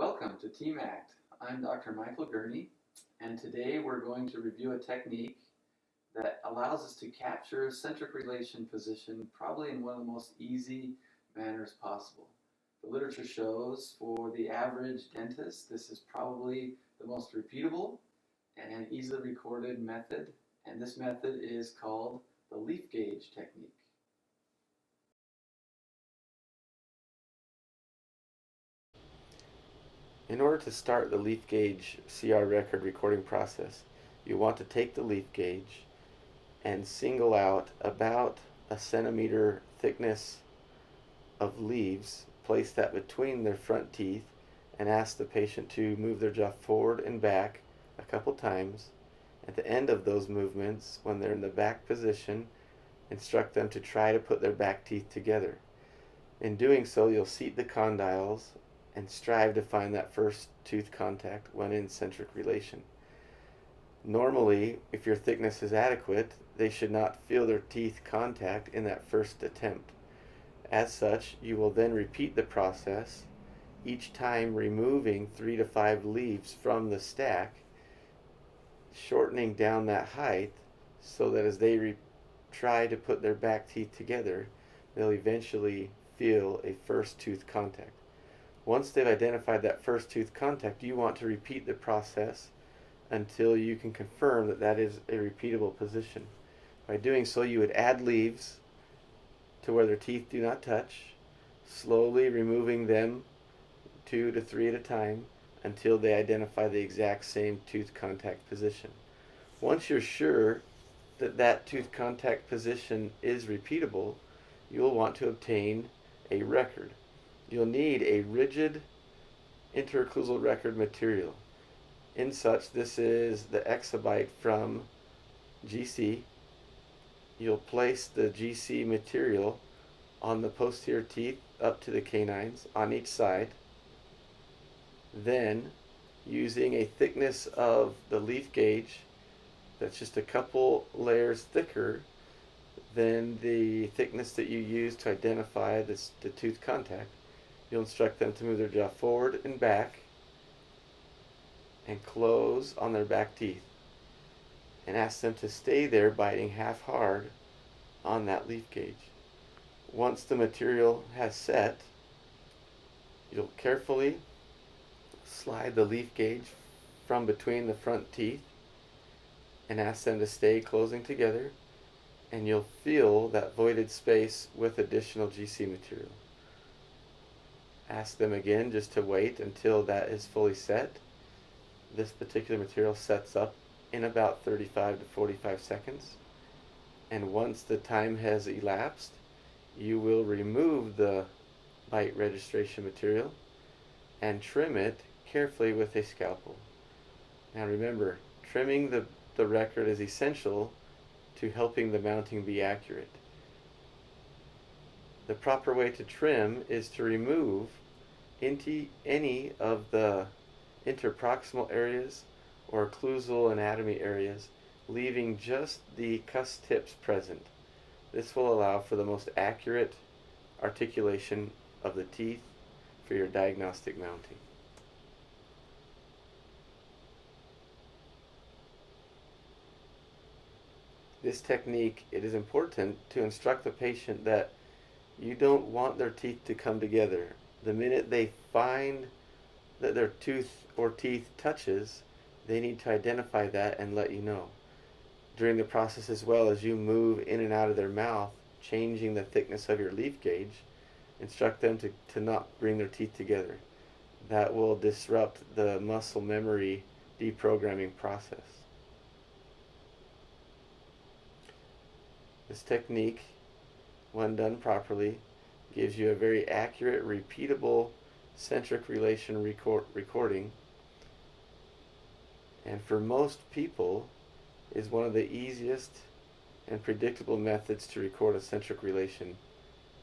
Welcome to TMACT. I'm Dr. Michael Gurney, and today we're going to review a technique that allows us to capture centric relation position probably in one of the most easy manners possible. The literature shows for the average dentist, this is probably the most repeatable and easily recorded method, and this method is called the leaf gauge technique. In order to start the leaf gauge CR record recording process, you want to take the leaf gauge and single out about a centimeter thickness of leaves, place that between their front teeth, and ask the patient to move their jaw forward and back a couple times. At the end of those movements, when they're in the back position, instruct them to try to put their back teeth together. In doing so, you'll seat the condyles and strive to find that first tooth contact when in centric relation. Normally, if your thickness is adequate, they should not feel their teeth contact in that first attempt. As such, you will then repeat the process, each time removing 3 to 5 leaves from the stack, shortening down that height so that as they try to put their back teeth together, they'll eventually feel a first tooth contact. Once they've identified that first tooth contact, you want to repeat the process until you can confirm that that is a repeatable position. By doing so, you would add leaves to where their teeth do not touch, slowly removing them 2 to 3 at a time until they identify the exact same tooth contact position. Once you're sure that that tooth contact position is repeatable, you'll want to obtain a record. You'll need a rigid interocclusal record material. In such, this is the exabyte from GC. You'll place the GC material on the posterior teeth up to the canines on each side. Then, using a thickness of the leaf gauge that's just a couple layers thicker than the thickness that you use to identify the tooth contact, you'll instruct them to move their jaw forward and back and close on their back teeth, and ask them to stay there biting half hard on that leaf gauge. Once the material has set, you'll carefully slide the leaf gauge from between the front teeth and ask them to stay closing together, and you'll fill that voided space with additional GC material. Ask them again just to wait until that is fully set. This particular material sets up in about 35 to 45 seconds. And once the time has elapsed, you will remove the bite registration material and trim it carefully with a scalpel. Now remember, trimming the record is essential to helping the mounting be accurate. The proper way to trim is to remove any of the interproximal areas or occlusal anatomy areas, leaving just the cusp tips present. This will allow for the most accurate articulation of the teeth for your diagnostic mounting. This technique, it is important to instruct the patient that you don't want their teeth to come together. The minute they find that their tooth or teeth touches, they need to identify that and let you know. During the process, as well as you move in and out of their mouth, changing the thickness of your leaf gauge, instruct them to not bring their teeth together. That will disrupt the muscle memory deprogramming process. This technique, when done properly, gives you a very accurate, repeatable centric relation recording, and for most people is one of the easiest and predictable methods to record a centric relation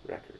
record.